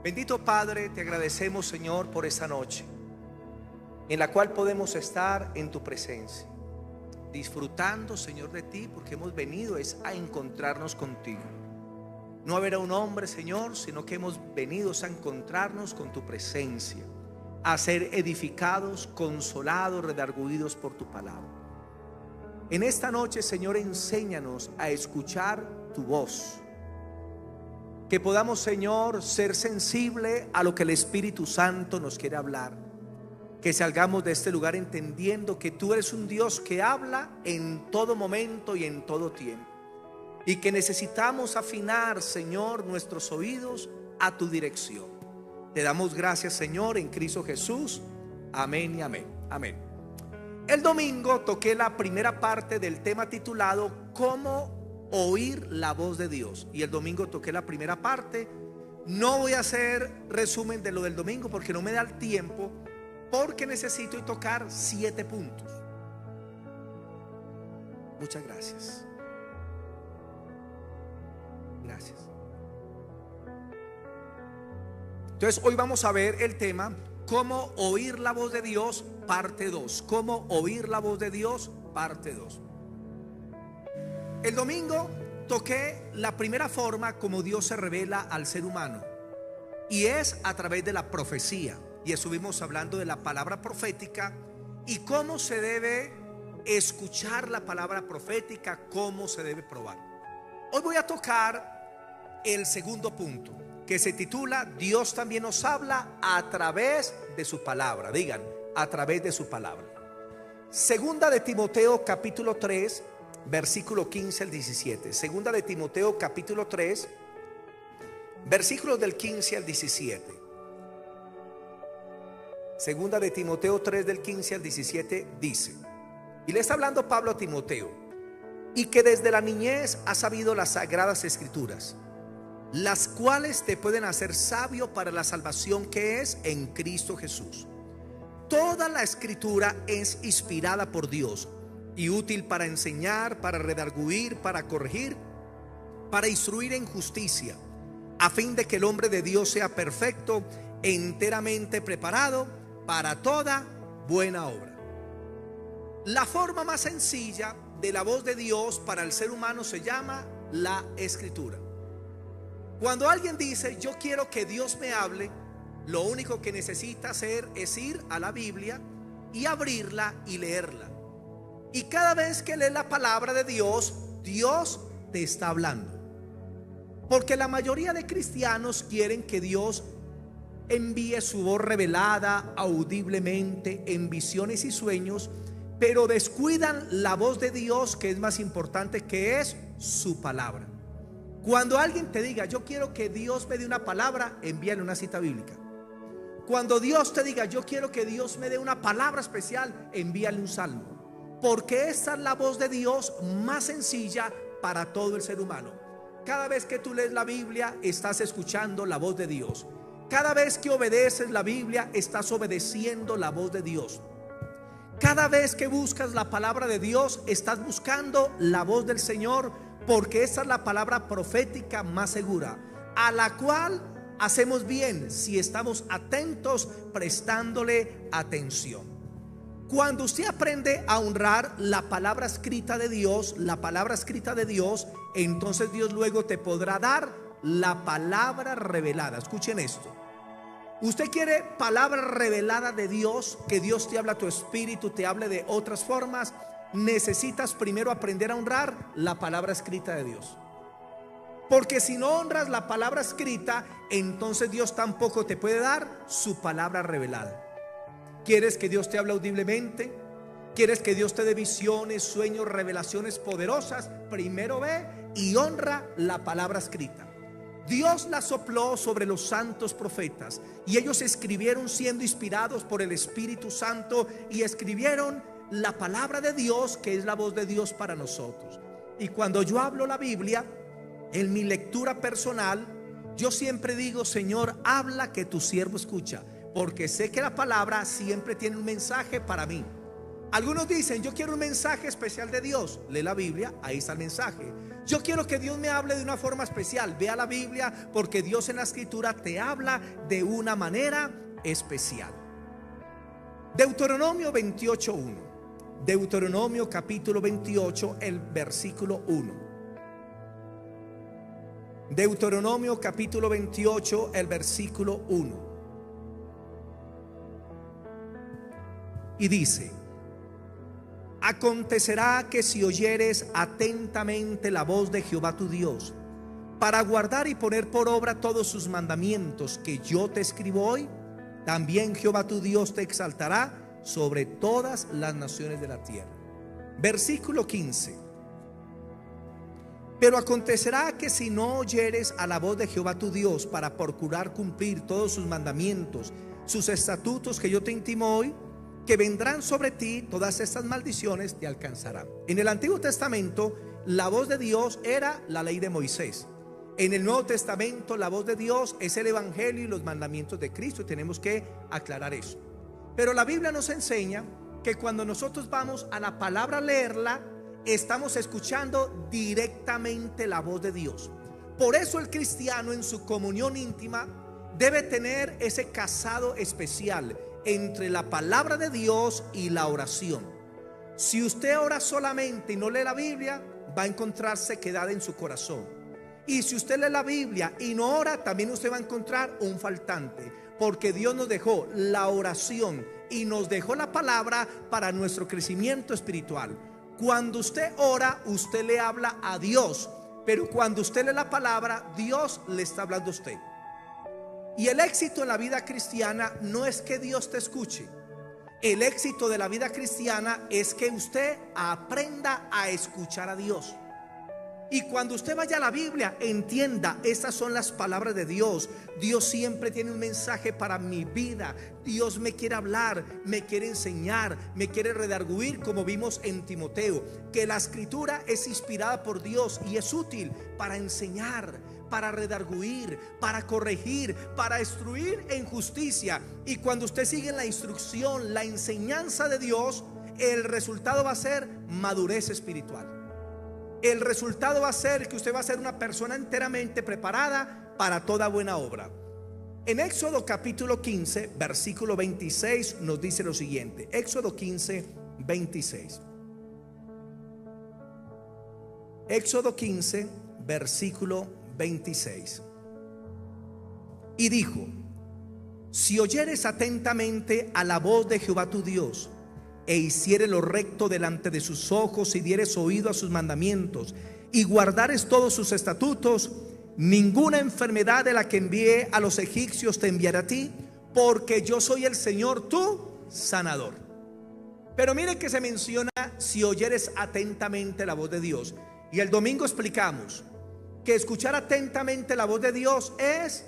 Bendito Padre, te agradecemos, Señor, por esta noche en la cual podemos estar en tu presencia, disfrutando, Señor, de ti, porque hemos venido a encontrarnos contigo. No a ver a un hombre, Señor, sino que hemos venido a encontrarnos con tu presencia, a ser edificados, consolados, redarguidos por tu palabra. En esta noche, Señor, enséñanos a escuchar tu voz. Que podamos, Señor, ser sensible a lo que el Espíritu Santo nos quiere hablar. Que salgamos de este lugar entendiendo que tú eres un Dios que habla en todo momento y en todo tiempo. Y que necesitamos afinar, Señor, nuestros oídos a tu dirección. Te damos gracias, Señor, en Cristo Jesús. Amén y amén. Amén. El domingo toqué la primera parte del tema titulado ¿Cómo oír la voz de Dios? Y el domingo toqué la primera parte. No voy a hacer resumen de lo del domingo porque no me da el tiempo, porque necesito tocar 7 puntos. Muchas gracias. Gracias. Entonces hoy vamos a ver el tema ¿Cómo oír la voz de Dios? Parte 2. ¿Cómo oír la voz de Dios? Parte 2. El domingo toqué la primera forma como Dios se revela al ser humano, y es a través de la profecía. Y estuvimos hablando de la palabra profética y cómo se debe escuchar la palabra profética, cómo se debe probar. Hoy voy a tocar el segundo punto, que se titula Dios también nos habla a través de su palabra. Digan, a través de su palabra. Segunda de Timoteo capítulo 3, versículo 15 al 17. Segunda de Timoteo capítulo 3, versículos del 15 al 17. Segunda de Timoteo 3 del 15 al 17 dice, y le está hablando Pablo a Timoteo: y que desde la niñez has sabido las sagradas escrituras, las cuales te pueden hacer sabio para la salvación que es en Cristo Jesús. Toda la escritura es inspirada por Dios y útil para enseñar, para redarguir, para corregir, para instruir en justicia, a fin de que el hombre de Dios sea perfecto, enteramente preparado para toda buena obra. La forma más sencilla de la voz de Dios para el ser humano se llama la escritura. Cuando alguien dice yo quiero que Dios me hable, lo único que necesita hacer es ir a la Biblia y abrirla y leerla. Y cada vez que lees la palabra de Dios, Dios te está hablando. Porque la mayoría de cristianos quieren que Dios envíe su voz revelada audiblemente en visiones y sueños, pero descuidan la voz de Dios, que es más importante, que es su palabra. Cuando alguien te diga yo quiero que Dios me dé una palabra, envíale una cita bíblica. Cuando Dios te diga yo quiero que Dios me dé una palabra especial, envíale un salmo, porque esa es la voz de Dios más sencilla para todo el ser humano. Cada vez que tú lees la Biblia, estás escuchando la voz de Dios. Cada vez que obedeces la Biblia, estás obedeciendo la voz de Dios. Cada vez que buscas la palabra de Dios, estás buscando la voz del Señor, porque esa es la palabra profética más segura, a la cual hacemos bien si estamos atentos, prestándole atención. Cuando usted aprende a honrar la palabra escrita de Dios, entonces Dios luego te podrá dar la palabra revelada. Escuchen esto. Usted quiere palabra revelada de Dios, que Dios te habla a tu espíritu, te hable de otras formas. Necesitas primero aprender a honrar la palabra escrita de Dios. Porque si no honras la palabra escrita, entonces Dios tampoco te puede dar su palabra revelada. ¿Quieres que Dios te hable audiblemente? ¿Quieres que Dios te dé visiones, sueños, revelaciones poderosas? Primero ve y honra la palabra escrita. Dios la sopló sobre los santos profetas y ellos escribieron siendo inspirados por el Espíritu Santo, y escribieron la palabra de Dios, que es la voz de Dios para nosotros. Y cuando yo hablo la Biblia, en mi lectura personal, yo siempre digo: Señor, habla, que tu siervo escucha, porque sé que la palabra siempre tiene un mensaje para mí. Algunos dicen: yo quiero un mensaje especial de Dios. Lee la Biblia, ahí está el mensaje. Yo quiero que Dios me hable de una forma especial. Vea la Biblia, porque Dios en la Escritura te habla de una manera especial. Deuteronomio 28:1. Deuteronomio capítulo 28, el versículo 1. Deuteronomio capítulo 28, el versículo 1. Y dice: acontecerá que si oyeres atentamente la voz de Jehová tu Dios, para guardar y poner por obra todos sus mandamientos que yo te escribo hoy, también Jehová tu Dios te exaltará sobre todas las naciones de la tierra. Versículo 15. Pero acontecerá que si no oyeres a la voz de Jehová tu Dios para procurar cumplir todos sus mandamientos, sus estatutos que yo te intimo hoy, que vendrán sobre ti, todas estas maldiciones te alcanzarán. En el Antiguo Testamento la voz de Dios era la ley de Moisés. En el Nuevo Testamento la voz de Dios es el Evangelio y los mandamientos de Cristo, y tenemos que aclarar eso. Pero la Biblia nos enseña que cuando nosotros vamos a la palabra a leerla, estamos escuchando directamente la voz de Dios. Por eso el cristiano en su comunión íntima debe tener ese casado especial entre la palabra de Dios y la oración. Si usted ora solamente y no lee la Biblia, va a encontrar sequedad en su corazón. Y si usted lee la Biblia y no ora, también usted va a encontrar un faltante, porque Dios nos dejó la oración y nos dejó la palabra para nuestro crecimiento espiritual. Cuando usted ora, usted le habla a Dios, pero cuando usted lee la palabra, Dios le está hablando a usted. Y el éxito en la vida cristiana no es que Dios te escuche. El éxito de la vida cristiana es que usted aprenda a escuchar a Dios. Y cuando usted vaya a la Biblia, entienda, estas son las palabras de Dios. Dios siempre tiene un mensaje para mi vida. Dios me quiere hablar, me quiere enseñar, me quiere redarguir, como vimos en Timoteo, que la escritura es inspirada por Dios y es útil para enseñar, para redarguir, para corregir, para instruir en justicia. Y cuando usted sigue la instrucción, la enseñanza de Dios, el resultado va a ser madurez espiritual. El resultado va a ser que usted va a ser una persona enteramente preparada para toda buena obra. En Éxodo capítulo 15, versículo 26 nos dice lo siguiente. Éxodo 15, 26. Éxodo 15, versículo 26. Y dijo: si oyeres atentamente a la voz de Jehová tu Dios, e hiciere lo recto delante de sus ojos, y dieres oído a sus mandamientos, y guardares todos sus estatutos, ninguna enfermedad de la que envié a los egipcios te enviará a ti, porque yo soy el Señor tu sanador. Pero mire que se menciona si oyeres atentamente la voz de Dios. Y el domingo explicamos que escuchar atentamente la voz de Dios es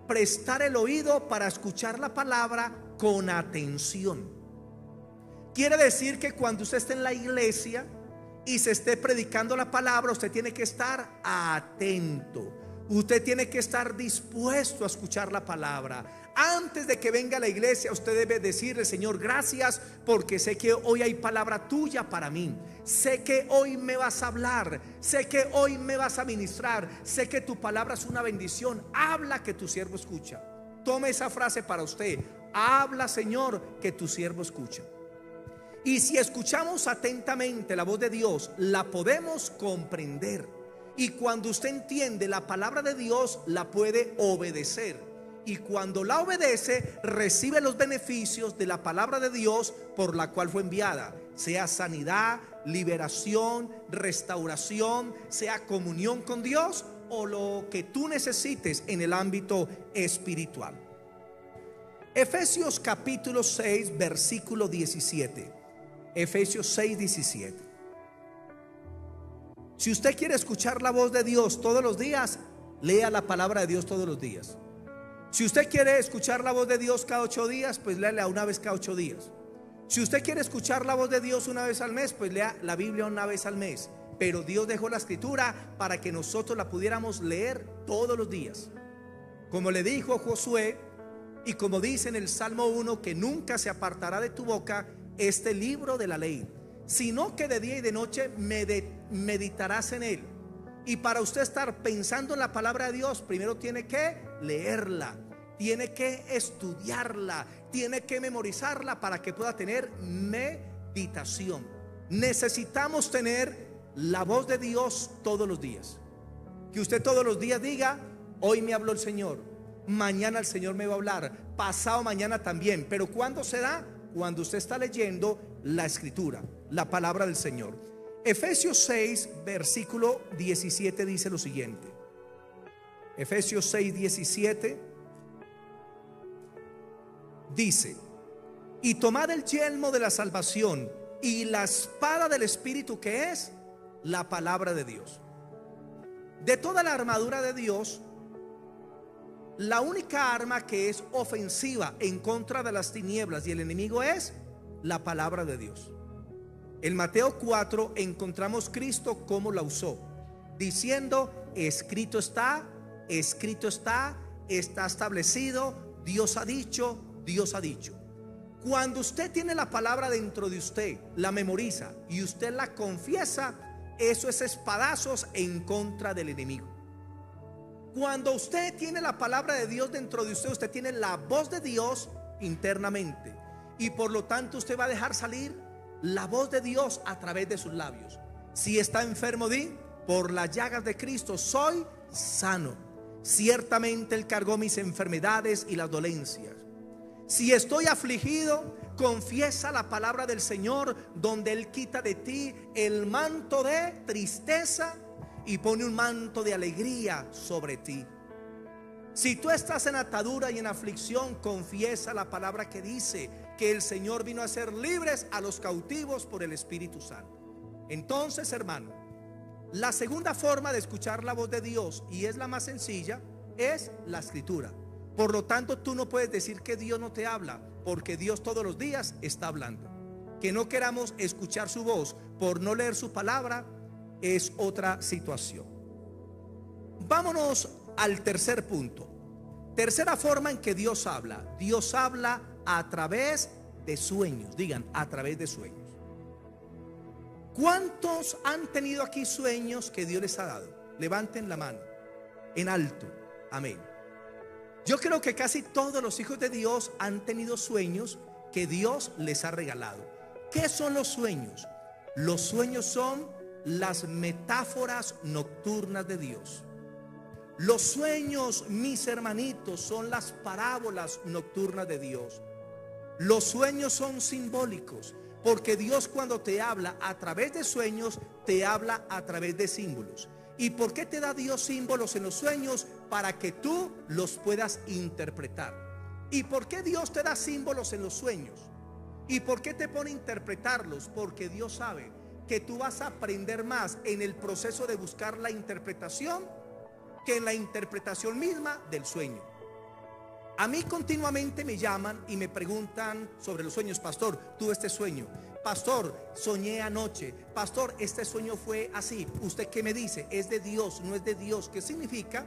prestar el oído para escuchar la palabra con atención. Quiere decir que cuando usted esté en la iglesia y se esté predicando la palabra, usted tiene que estar atento. Usted tiene que estar dispuesto a escuchar la palabra. Antes de que venga a la iglesia, usted debe decirle: Señor, gracias, porque sé que hoy hay palabra tuya para mí. Sé que hoy me vas a hablar. Sé que hoy me vas a ministrar. Sé que tu palabra es una bendición. Habla, que tu siervo escucha. Tome esa frase para usted: habla, Señor, que tu siervo escucha. Y si escuchamos atentamente la voz de Dios, la podemos comprender. Y cuando usted entiende la palabra de Dios, la puede obedecer. Y cuando la obedece, recibe los beneficios de la palabra de Dios por la cual fue enviada. Sea sanidad, liberación, restauración, sea comunión con Dios, o lo que tú necesites en el ámbito espiritual. Efesios capítulo 6, versículo 17. Efesios 6, 17. Si usted quiere escuchar la voz de Dios todos los días, lea la palabra de Dios todos los días. Si usted quiere escuchar la voz de Dios cada 8 días, pues léala una vez cada 8 días. Si usted quiere escuchar la voz de Dios una vez al mes, pues lea la Biblia una vez al mes. Pero Dios dejó la escritura para que nosotros la pudiéramos leer todos los días. Como le dijo Josué, y como dice en el Salmo 1, que nunca se apartará de tu boca, este libro de la ley, sino que de día y de noche meditarás en él. Y para usted estar pensando en la palabra de Dios, primero tiene que leerla, tiene que estudiarla, tiene que memorizarla para que pueda tener meditación. Necesitamos tener la voz de Dios todos los días. Que usted todos los días diga: hoy me habló el Señor, mañana el Señor me va a hablar, pasado mañana también. Pero ¿cuándo se da? Cuando usted está leyendo la escritura, la palabra del Señor. Efesios 6 versículo 17 dice lo siguiente. Efesios 6, 17 dice: y tomad el yelmo de la salvación y la espada del Espíritu, que es la palabra de Dios. De toda la armadura de Dios, la única arma que es ofensiva en contra de las tinieblas y el enemigo es la palabra de Dios. En Mateo 4 encontramos Cristo cómo la usó, diciendo: escrito está, está establecido, Dios ha dicho, Dios ha dicho. Cuando usted tiene la palabra dentro de usted, la memoriza y usted la confiesa, eso es espadazos en contra del enemigo. Cuando usted tiene la palabra de Dios dentro de usted, usted tiene la voz de Dios internamente, y por lo tanto usted va a dejar salir la voz de Dios a través de sus labios. Si está enfermo, di: por las llagas de Cristo soy sano. Ciertamente Él cargó mis enfermedades y las dolencias. Si estoy afligido, confiesa la palabra del Señor, donde Él quita de ti el manto de tristeza y pone un manto de alegría sobre ti. Si tú estás en atadura y en aflicción, confiesa la palabra que dice que el Señor vino a hacer libres a los cautivos por el Espíritu Santo. Entonces, hermano, la segunda forma de escuchar la voz de Dios, y es la más sencilla, es la escritura. Por lo tanto, tú no puedes decir que Dios no te habla, porque Dios todos los días está hablando. Que no queramos escuchar su voz por no leer su palabra es otra situación. Vámonos al tercer punto. Tercera forma en que Dios habla. Dios habla a través de sueños. Digan: a través de sueños. ¿Cuántos han tenido aquí sueños que Dios les ha dado? Levanten la mano en alto. Amén. Yo creo que casi todos los hijos de Dios han tenido sueños que Dios les ha regalado. ¿Qué son los sueños? Los sueños son las metáforas nocturnas de Dios. Los sueños, mis hermanitos, son las parábolas nocturnas de Dios. Los sueños son simbólicos, porque Dios, cuando te habla a través de sueños, te habla a través de símbolos. ¿Y por qué te da Dios símbolos en los sueños? Para que tú los puedas interpretar. ¿Y por qué Dios te da símbolos en los sueños? ¿Y por qué te pone a interpretarlos? Porque Dios sabe que tú vas a aprender más en el proceso de buscar la interpretación que en la interpretación misma del sueño. A mí continuamente me llaman y me preguntan sobre los sueños. Pastor, tuve este sueño. Pastor, soñé anoche. Pastor, este sueño fue así. ¿Usted qué me dice? ¿Es de Dios? ¿No es de Dios? ¿Qué significa?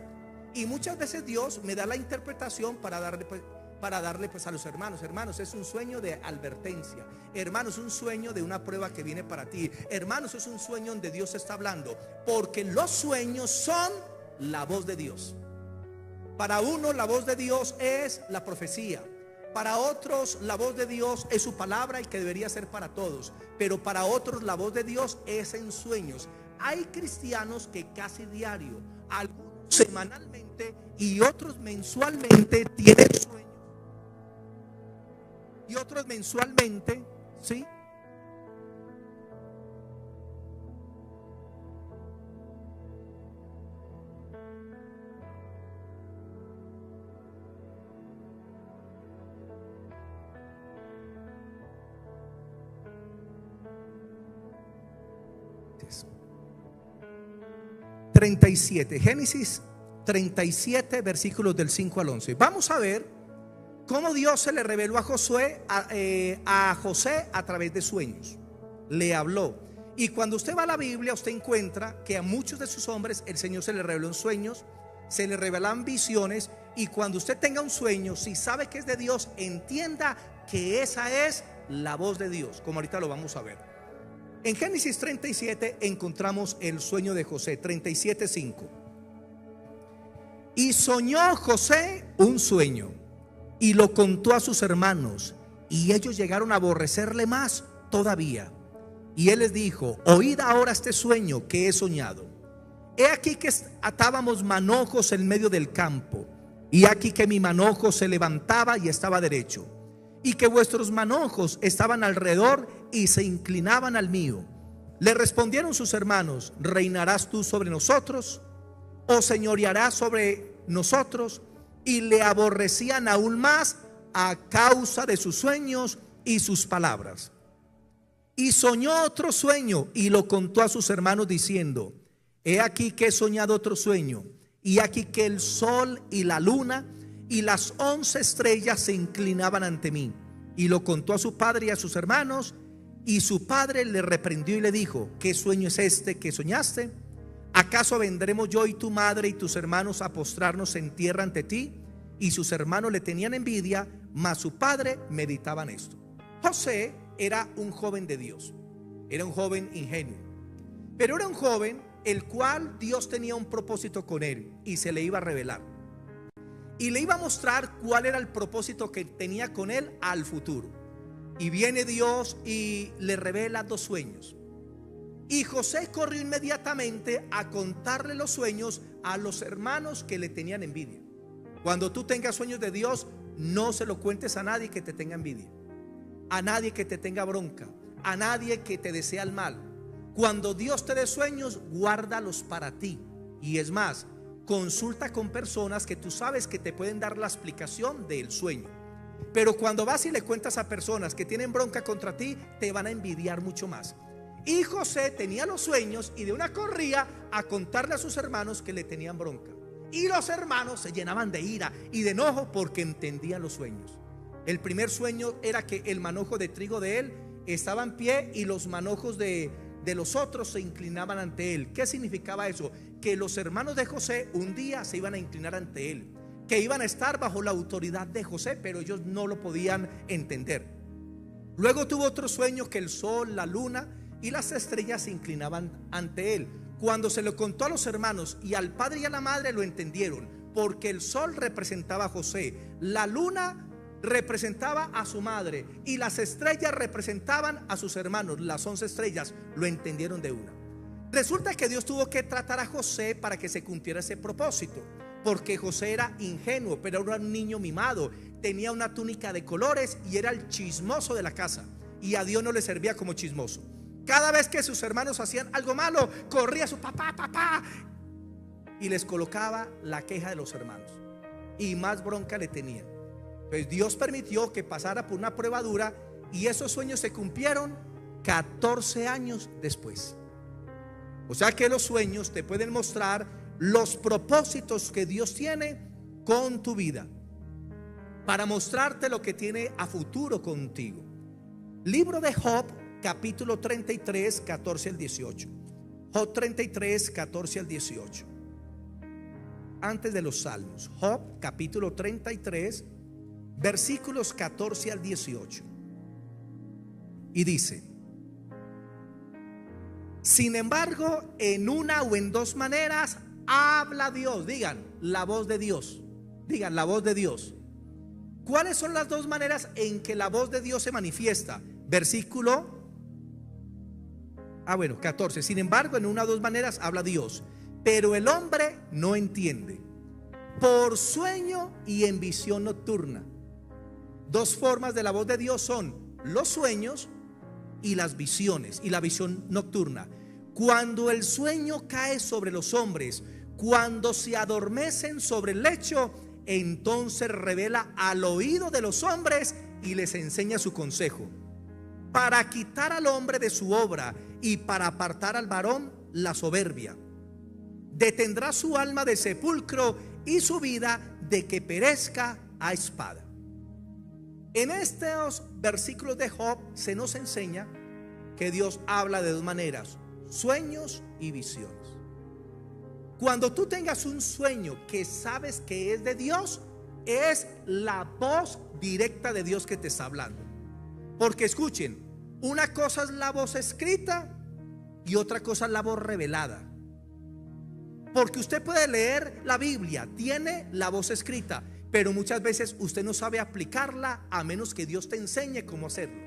Y muchas veces Dios me da la interpretación para darle pues a los hermanos: hermanos, es un sueño de advertencia. Hermanos, es un sueño de una prueba que viene para ti. Hermanos, es un sueño donde Dios está hablando, porque los sueños son la voz de Dios. Para uno la voz de Dios es la profecía, para otros la voz de Dios es su palabra, y que debería ser para todos. Pero para otros la voz de Dios es en sueños. Hay cristianos que casi diario, algunos semanalmente y otros mensualmente tienen sueños. Y otros mensualmente, ¿sí? Génesis 37, Génesis 37, versículos del 5 al 11. Vamos a ver cómo Dios se le reveló a José a través de sueños. Le habló. Y cuando usted va a la Biblia, usted encuentra que a muchos de sus hombres el Señor se le reveló en sueños, se le revelan visiones. Y cuando usted tenga un sueño, si sabe que es de Dios, entienda que esa es la voz de Dios, como ahorita lo vamos a ver. En Génesis 37 encontramos el sueño de José, 37:5. Y soñó José un sueño y lo contó a sus hermanos, y ellos llegaron a aborrecerle más todavía. Y él les dijo: oíd ahora este sueño que he soñado. He aquí que atábamos manojos en medio del campo, y aquí que mi manojo se levantaba y estaba derecho, y que vuestros manojos estaban alrededor y se inclinaban al mío. Le respondieron sus hermanos: ¿reinarás tú sobre nosotros, o señorearás sobre nosotros? Y le aborrecían aún más a causa de sus sueños y sus palabras. Y soñó otro sueño y lo contó a sus hermanos diciendo: he aquí que he soñado otro sueño, y aquí que el sol y la luna y las 11 estrellas se inclinaban ante mí. Y lo contó a su padre y a sus hermanos, y su padre le reprendió y le dijo: ¿qué sueño es este que soñaste? ¿Acaso vendremos yo y tu madre y tus hermanos a postrarnos en tierra ante ti? Y sus hermanos le tenían envidia, mas su padre meditaba en esto. José era un joven de Dios, era un joven ingenuo, pero era un joven el cual Dios tenía un propósito con él y se le iba a revelar. Y le iba a mostrar cuál era el propósito que tenía con él al futuro. Y viene Dios y le revela 2 sueños. Y José corrió inmediatamente a contarle los sueños a los hermanos que le tenían envidia. Cuando tú tengas sueños de Dios, no se lo cuentes a nadie que te tenga envidia, a nadie que te tenga bronca, a nadie que te desea el mal. Cuando Dios te dé sueños, guárdalos para ti. Y es más, consulta con personas que tú sabes que te pueden dar la explicación del sueño. Pero cuando vas y le cuentas a personas que tienen bronca contra ti, te van a envidiar mucho más. Y José tenía los sueños y de una corría a contarle a sus hermanos que le tenían bronca. Y los hermanos se llenaban de ira y de enojo porque entendían los sueños. El primer sueño era que el manojo de trigo de él estaba en pie y los manojos de los otros se inclinaban ante él. ¿Qué significaba eso? Que los hermanos de José un día se iban a inclinar ante él, que iban a estar bajo la autoridad de José, pero ellos no lo podían entender. Luego tuvo otro sueño que el sol, la luna y las estrellas se inclinaban ante él. Cuando se lo contó a los hermanos y al padre y a la madre, lo entendieron, porque el sol representaba a José, la luna representaba a su madre y las estrellas representaban a sus hermanos. Las 11 estrellas lo entendieron de una. Resulta que Dios tuvo que tratar a José para que se cumpliera ese propósito, porque José era ingenuo, pero era un niño mimado, tenía una túnica de colores y era el chismoso de la casa, y a Dios no le servía como chismoso. Cada vez que sus hermanos hacían algo malo, corría a su papá y les colocaba la queja de los hermanos, y más bronca le tenían. Pues Dios permitió que pasara por una prueba dura, y esos sueños se cumplieron 14 años después. O sea que los sueños te pueden mostrar los propósitos que Dios tiene con tu vida, para mostrarte lo que tiene a futuro contigo. Libro de Job, capítulo 33, 14 al 18. Job 33, 14 al 18. Antes de los salmos, Job capítulo 33, versículos 14 al 18. Y dice: sin embargo, en una o en 2 maneras habla Dios. Digan la voz de Dios. Digan la voz de Dios. ¿Cuáles son las 2 maneras en que la voz de Dios se manifiesta? Versículo 14. Sin embargo, en una o 2 maneras habla Dios, pero el hombre no entiende. Por sueño y en visión nocturna. 2 formas de la voz de Dios son los sueños y las visiones, y la visión nocturna. Cuando el sueño cae sobre los hombres, cuando se adormecen sobre el lecho, entonces revela al oído de los hombres y les enseña su consejo, para quitar al hombre de su obra y para apartar al varón la soberbia. Detendrá su alma de sepulcro y su vida de que perezca a espada. En estos versículos de Job se nos enseña que Dios habla de 2 maneras: sueños y visiones. Cuando tú tengas un sueño que sabes que es de Dios, es la voz directa de Dios que te está hablando. Porque escuchen, una cosa es la voz escrita y otra cosa es la voz revelada. Porque usted puede leer la Biblia, tiene la voz escrita, pero muchas veces usted no sabe aplicarla a menos que Dios te enseñe cómo hacerlo.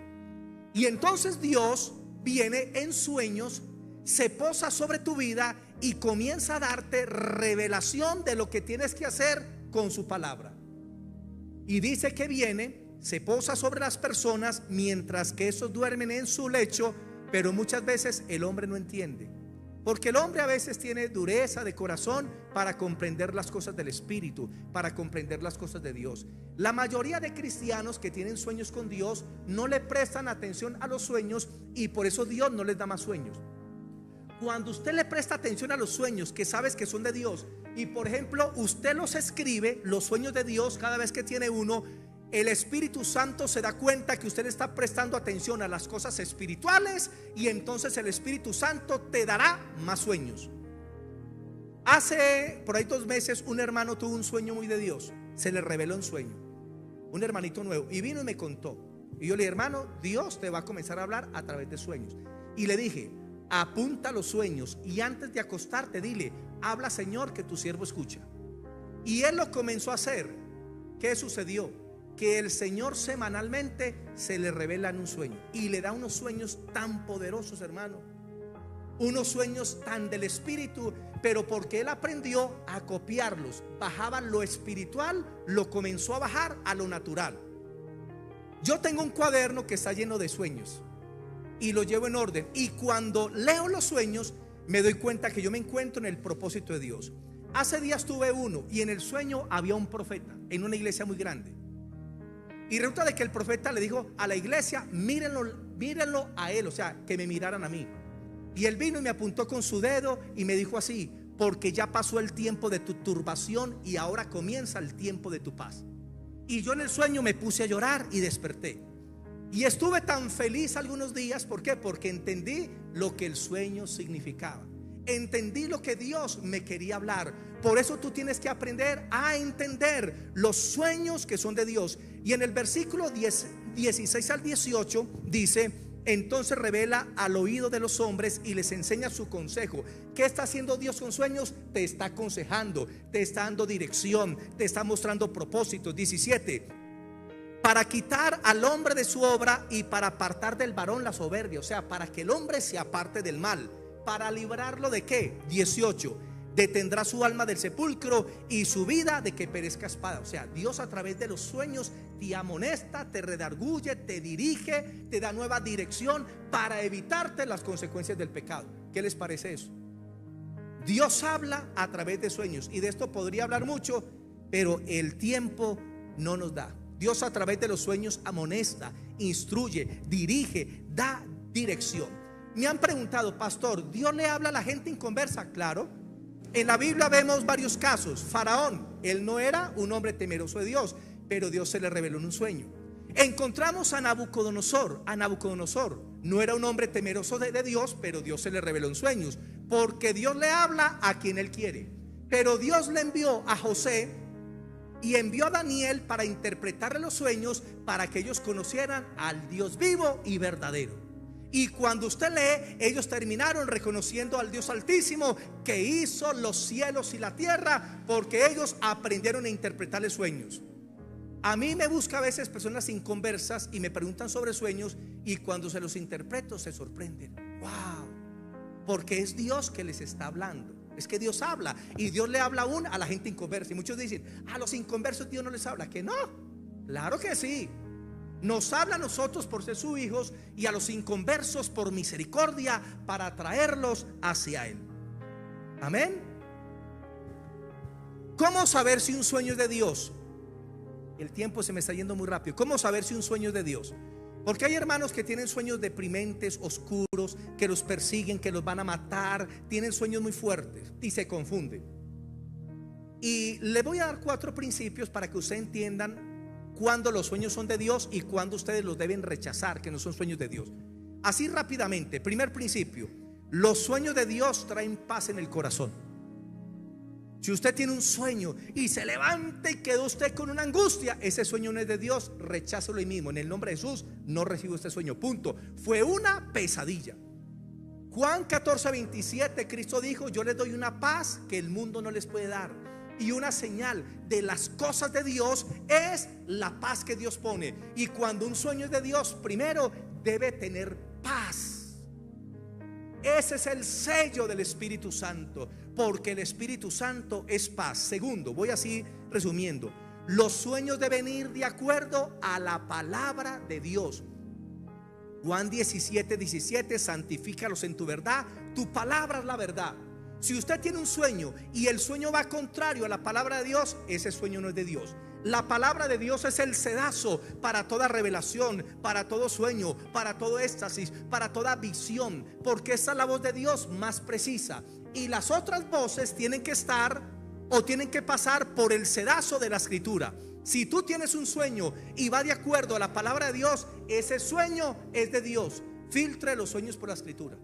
Y entonces Dios viene en sueños, se posa sobre tu vida y comienza a darte revelación de lo que tienes que hacer con su palabra. Y dice que viene, se posa sobre las personas mientras que esos duermen en su lecho, pero muchas veces el hombre no entiende. Porque el hombre a veces tiene dureza de corazón para comprender las cosas del Espíritu, para comprender las cosas de Dios. La mayoría de cristianos que tienen sueños con Dios no le prestan atención a los sueños y por eso Dios no les da más sueños. Cuando usted le presta atención a los sueños que sabes que son de Dios y por ejemplo usted los escribe, los sueños de Dios, cada vez que tiene uno, el Espíritu Santo se da cuenta que usted está prestando atención a las cosas espirituales y entonces el Espíritu Santo te dará más sueños. Hace por ahí 2 meses un hermano tuvo un sueño muy de Dios. Se le reveló un sueño, un hermanito nuevo, y vino y me contó. Y yo le dije: hermano, Dios te va a comenzar a hablar a través de sueños. Y le dije: apunta los sueños y antes de acostarte dile: habla, Señor, que tu siervo escucha. Y él lo comenzó a hacer. ¿Qué sucedió? Que el Señor semanalmente se le revela en un sueño y le da unos sueños tan poderosos, hermano, unos sueños tan del Espíritu, pero porque él aprendió a copiarlos, bajaba lo espiritual, lo comenzó a bajar a lo natural. Yo tengo un cuaderno que está lleno de sueños y lo llevo en orden, y cuando leo los sueños me doy cuenta que yo me encuentro en el propósito de Dios. Hace días tuve uno y en el sueño había un profeta en una iglesia muy grande. Y resulta de que el profeta le dijo a la iglesia: mírenlo a él, o sea, que me miraran a mí. Y él vino y me apuntó con su dedo y me dijo así: porque ya pasó el tiempo de tu turbación y ahora comienza el tiempo de tu paz. Y yo en el sueño me puse a llorar y desperté. Y estuve tan feliz algunos días. ¿Por qué? Porque entendí lo que el sueño significaba. Entendí lo que Dios me quería hablar. Por eso tú tienes que aprender a entender los sueños que son de Dios. Y en el versículo 16 al 18 dice: entonces revela al oído de los hombres y les enseña su consejo. ¿Qué está haciendo Dios con sueños? Te está aconsejando, te está dando dirección, te está mostrando propósitos. 17: para quitar al hombre de su obra y para apartar del varón la soberbia. O sea, para que el hombre se aparte del mal. ¿Para librarlo de qué? 18: detendrá su alma del sepulcro y su vida de que perezca espada. O sea, Dios a través de los sueños te amonesta, te redarguye, te dirige, te da nueva dirección para evitarte las consecuencias del pecado. ¿Qué les parece eso? Dios habla a través de sueños, y de esto podría hablar mucho, pero el tiempo no nos da. Dios a través de los sueños amonesta, instruye, dirige, da dirección. Me han preguntado: pastor, ¿Dios le habla a la gente inconversa? Claro. En la Biblia vemos varios casos. Faraón, él no era un hombre temeroso de Dios, pero Dios se le reveló en un sueño. Encontramos a Nabucodonosor. A Nabucodonosor no era un hombre temeroso de Dios, pero Dios se le reveló en sueños, porque Dios le habla a quien él quiere. Pero Dios le envió a José y envió a Daniel para interpretarle los sueños, para que ellos conocieran al Dios vivo y verdadero. Y cuando usted lee, ellos terminaron reconociendo al Dios Altísimo, que hizo los cielos y la tierra, porque ellos aprendieron a interpretarle sueños. A mí me busca a veces personas inconversas y me preguntan sobre sueños, y cuando se los interpreto se sorprenden. Wow, porque es Dios que les está hablando. Es que Dios habla, y Dios le habla aún a la gente inconversa. Y muchos dicen: a los inconversos Dios no les habla. Que no, claro que sí. Nos habla a nosotros por ser sus hijos, y a los inconversos por misericordia, para atraerlos hacia Él. Amén. ¿Cómo saber si un sueño es de Dios? El tiempo se me está yendo muy rápido. ¿Cómo saber si un sueño es de Dios? Porque hay hermanos que tienen sueños deprimentes, oscuros, que los persiguen, que los van a matar. Tienen sueños muy fuertes y se confunden. Y le voy a dar 4 principios para que ustedes entiendan cuándo los sueños son de Dios y cuándo ustedes los deben rechazar, que no son sueños de Dios. Así rápidamente. Primer principio: los sueños de Dios traen paz en el corazón. Si usted tiene un sueño y se levanta y quedó usted con una angustia, ese sueño no es de Dios, recházalo ahí mismo. En el nombre de Jesús, no recibo este sueño, punto. Fue una pesadilla. Juan 14:27, Cristo dijo: yo les doy una paz que el mundo no les puede dar. Y una señal de las cosas de Dios es la paz que Dios pone. Y cuando un sueño es de Dios, primero debe tener paz. Ese es el sello del Espíritu Santo, porque el Espíritu Santo es paz. Segundo, voy así resumiendo: los sueños deben ir de acuerdo a la palabra de Dios. Juan 17:17, santifícalos en tu verdad, tu palabra es la verdad. Si usted tiene un sueño y el sueño va contrario a la palabra de Dios, ese sueño no es de Dios. La palabra de Dios es el sedazo para toda revelación, para todo sueño, para todo éxtasis, para toda visión, porque esa es la voz de Dios más precisa. Y las otras voces tienen que estar o tienen que pasar por el sedazo de la escritura. Si tú tienes un sueño y va de acuerdo a la palabra de Dios, ese sueño es de Dios. Filtre los sueños por la escritura.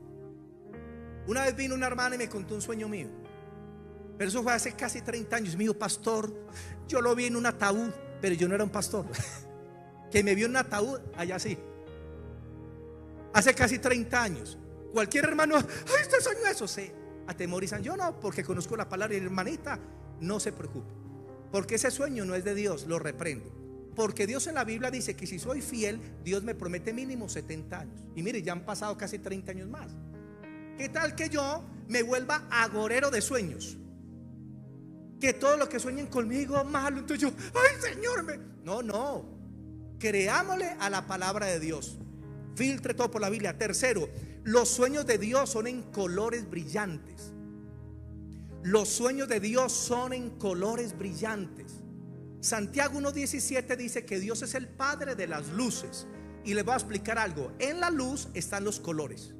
Una vez vino una hermana y me contó un sueño mío, pero eso fue hace casi 30 años. Me dijo: pastor, yo lo vi en un ataúd, pero yo no era un pastor. Que me vio en un ataúd allá así, hace casi 30 años. Cualquier hermano: ay, usted soñó eso, se atemorizan. Yo no, porque conozco la palabra. Y hermanita, no se preocupe, porque ese sueño no es de Dios, lo reprendo. Porque Dios en la Biblia dice que si soy fiel, Dios me promete mínimo 70 años. Y mire, ya han pasado casi 30 años más. ¿Qué tal que yo me vuelva agorero de sueños? Que todo lo que sueñen conmigo malo, entonces yo: ay, Señor, no, creámosle a la palabra de Dios. Filtre todo por la Biblia. Tercero, los sueños de Dios son en colores brillantes. Los sueños de Dios son en colores brillantes. Santiago 1:17 dice que Dios es el Padre de las luces. Y les voy a explicar algo. En la luz están los colores.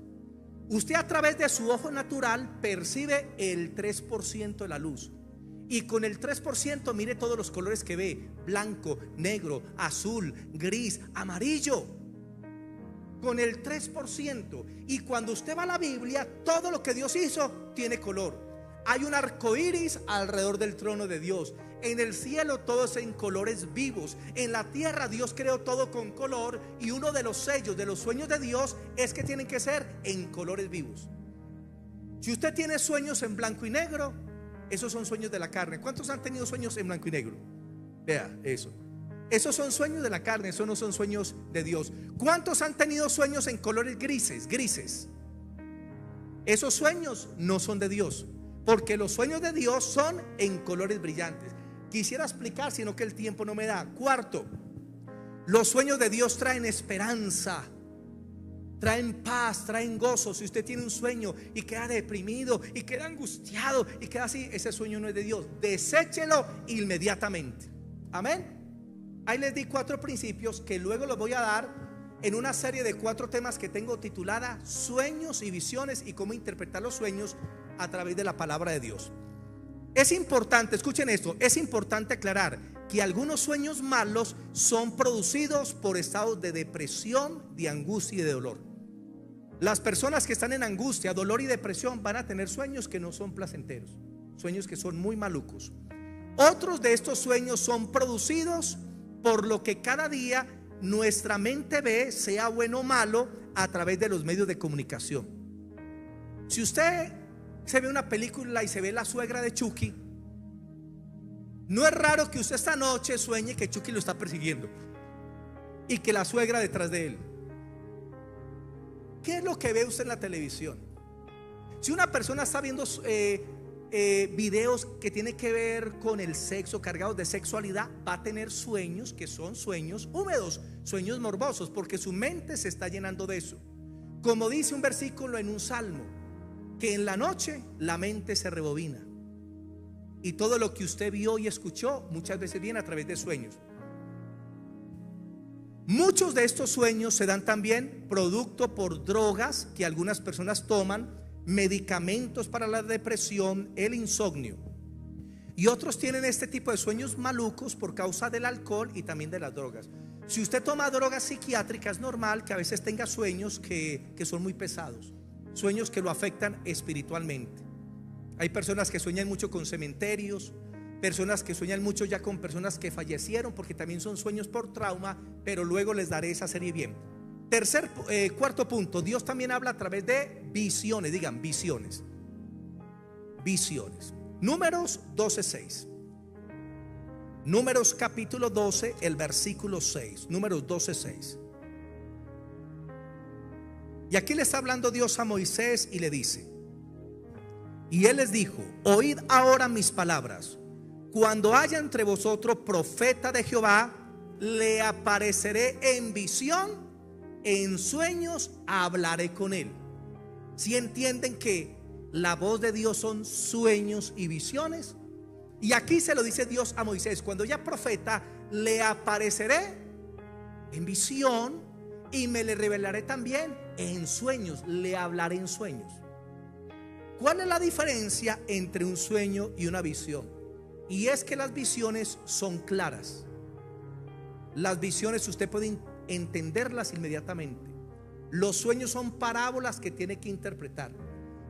Usted a través de su ojo natural percibe el 3% de la luz. Y con el 3% mire todos los colores que ve: blanco, negro, azul, gris, amarillo. Con el 3%. Y cuando usted va a la Biblia, todo lo que Dios hizo tiene color. Hay un arco iris alrededor del trono de Dios. En el cielo todo es en colores vivos. En la tierra Dios creó todo con color. Y uno de los sellos de los sueños de Dios es que tienen que ser en colores vivos. Si usted tiene sueños en blanco y negro, esos son sueños de la carne. ¿Cuántos han tenido sueños en blanco y negro? Vea eso. Esos son sueños de la carne, esos no son sueños de Dios. ¿Cuántos han tenido sueños en colores grises? Esos sueños no son de Dios, porque los sueños de Dios son en colores brillantes. Quisiera explicar, sino que el tiempo no me da. Cuarto, los sueños de Dios traen esperanza, traen paz, traen gozo. Si usted tiene un sueño y queda deprimido y queda angustiado y queda así, ese sueño no es de Dios. Deséchelo inmediatamente. Amén. Ahí les di 4 principios que luego los voy a dar en una serie de 4 temas que tengo titulada Sueños y visiones y cómo interpretar los sueños a través de la palabra de Dios. Es importante, escuchen esto, es importante aclarar que algunos sueños malos son producidos por estados de depresión, de angustia y de dolor. Las personas que están en angustia, dolor y depresión van a tener sueños que no son placenteros, sueños que son muy malucos. Otros de estos sueños son producidos por lo que cada día nuestra mente ve, sea bueno o malo, a través de los medios de comunicación. Si usted se ve una película y se ve la suegra de Chucky, no es raro que usted esta noche sueñe que Chucky lo está persiguiendo y que la suegra detrás de él. ¿Qué es lo que ve usted en la televisión? Si una persona está viendo videos que tienen que ver con el sexo, cargados de sexualidad, va a tener sueños que son sueños húmedos, sueños morbosos, porque su mente se está llenando de eso. Como dice un versículo en un salmo, que en la noche la mente se rebobina y todo lo que usted vio y escuchó muchas veces viene a través de sueños. Muchos de estos sueños se dan también producto por drogas que algunas personas toman, medicamentos para la depresión, el insomnio, y otros tienen este tipo de sueños malucos por causa del alcohol y también de las drogas. Si usted toma drogas psiquiátricas, es normal que a veces tenga sueños que son muy pesados, sueños que lo afectan espiritualmente. Hay personas que sueñan mucho con cementerios, personas que sueñan mucho ya con personas que fallecieron, porque también son sueños por trauma, pero luego les daré esa serie bien. Cuarto punto, Dios también habla a través de visiones. Digan visiones. Visiones. Números 12:6. Números capítulo 12, el versículo 6. Números 12:6. Y aquí le está hablando Dios a Moisés y le dice: y él les dijo: oíd ahora mis palabras. Cuando haya entre vosotros profeta de Jehová, le apareceré en visión, en sueños hablaré con él. Si entienden que la voz de Dios son sueños y visiones. Y aquí se lo dice Dios a Moisés: cuando ya profeta, le apareceré en visión y me le revelaré también en sueños. Le hablaré en sueños. ¿Cuál es la diferencia entre un sueño y una visión? Y es que las visiones son claras. Las visiones usted puede entenderlas inmediatamente. Los sueños son parábolas que tiene que interpretar.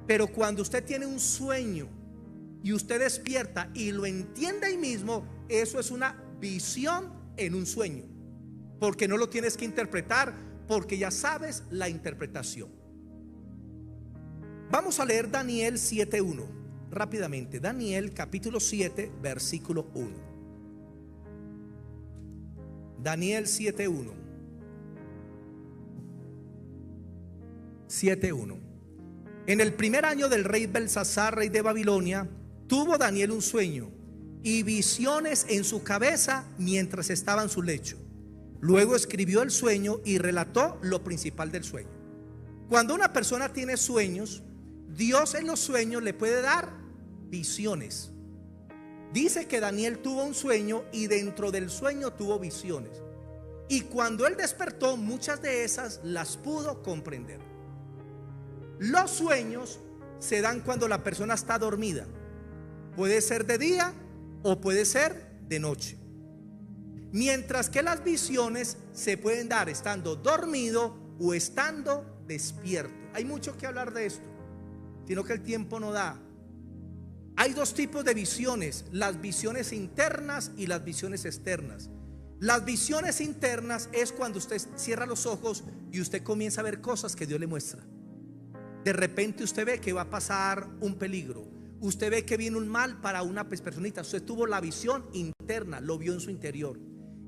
Pero cuando usted tiene un sueño y usted despierta y lo entiende ahí mismo, eso es una visión en un sueño, porque no lo tienes que interpretar, porque ya sabes la interpretación. Vamos a leer Daniel 7:1 rápidamente. Daniel capítulo 7 versículo 1. Daniel 7:1. 7:1. En el primer año del rey Belsasar, rey de Babilonia, tuvo Daniel un sueño y visiones en su cabeza mientras estaba en su lecho. Luego escribió el sueño y relató lo principal del sueño. Cuando una persona tiene sueños, Dios en los sueños le puede dar visiones. Dice que Daniel tuvo un sueño y dentro del sueño tuvo visiones. Y cuando él despertó, muchas de esas las pudo comprender. Los sueños se dan cuando la persona está dormida. Puede ser de día o puede ser de noche. Mientras que las visiones se pueden dar estando dormido o estando despierto. Hay mucho que hablar de esto, sino que el tiempo no da. Hay dos tipos de visiones: las visiones internas y las visiones externas. Las visiones internas es cuando usted cierra los ojos y usted comienza a ver cosas que Dios le muestra. De repente usted ve que va a pasar un peligro, usted ve que viene un mal para una personita. Usted tuvo la visión interna, lo vio en su interior.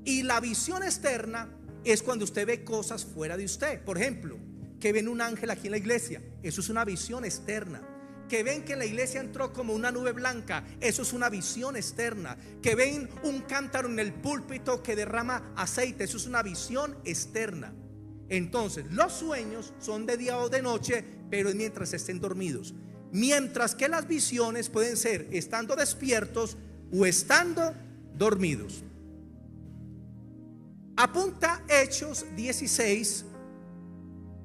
Y la visión externa es cuando usted ve cosas fuera de usted. Por ejemplo, que ven un ángel aquí en la iglesia, eso es una visión externa. Que ven que en la iglesia entró como una nube blanca, eso es una visión externa. Que ven un cántaro en el púlpito que derrama aceite, eso es una visión externa. Entonces los sueños son de día o de noche, pero es mientras estén dormidos. Mientras que las visiones pueden ser estando despiertos o estando dormidos. Apunta Hechos 16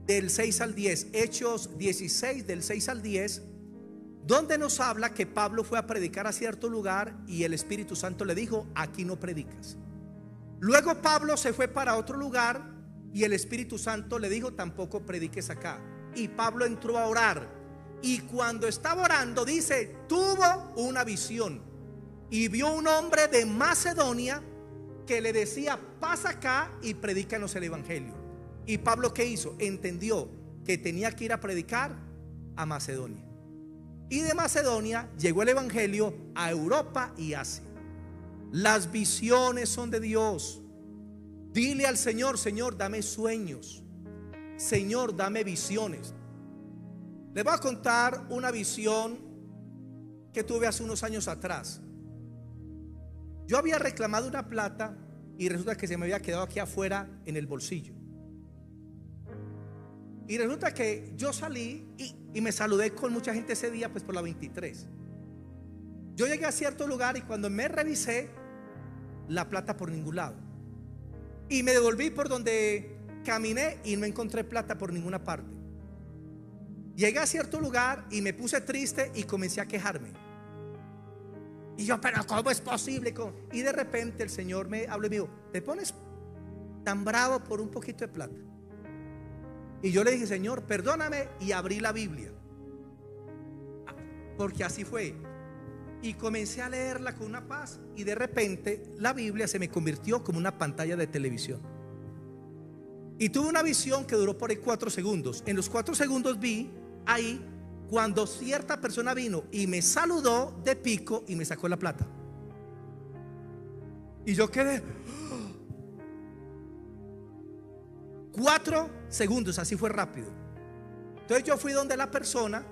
del 6 al 10. Hechos 16 del 6 al 10, donde nos habla que Pablo fue a predicar a cierto lugar y el Espíritu Santo le dijo: aquí no predicas. Luego Pablo se fue para otro lugar y el Espíritu Santo le dijo: tampoco prediques acá. Y Pablo entró a orar, y cuando estaba orando, dice, tuvo una visión y vio un hombre de Macedonia que le decía: pasa acá y predícanos el evangelio. Y Pablo, ¿qué hizo? Entendió que tenía que ir a predicar a Macedonia, y de Macedonia llegó el evangelio a Europa y Asia. Las visiones son de Dios. Dile al Señor: Señor, dame sueños. Señor, dame visiones. Les voy a contar una visión que tuve hace unos años atrás. Yo había reclamado una plata y resulta que se me había quedado aquí afuera en el bolsillo. Y resulta que yo salí y me saludé con mucha gente ese día, pues por la 23. Yo llegué a cierto lugar y cuando me revisé, la plata por ningún lado. Y me devolví por donde caminé y no encontré plata por ninguna parte. Llegué a cierto lugar y me puse triste y comencé a quejarme. Y yo, pero ¿cómo es posible? Y de repente el Señor me habló y me dijo: ¿te pones tan bravo por un poquito de plata? Y yo le dije: Señor, perdóname, y abrí la Biblia. porque así fue. Y comencé a leerla con una paz, y de repente la Biblia se me convirtió como una pantalla de televisión. Y tuve una visión que duró por ahí 4 segundos. En los 4 segundos vi ahí cuando cierta persona vino y me saludó de pico y me sacó la plata. Y yo quedé 4 segundos, así fue rápido. Entonces yo fui donde la persona,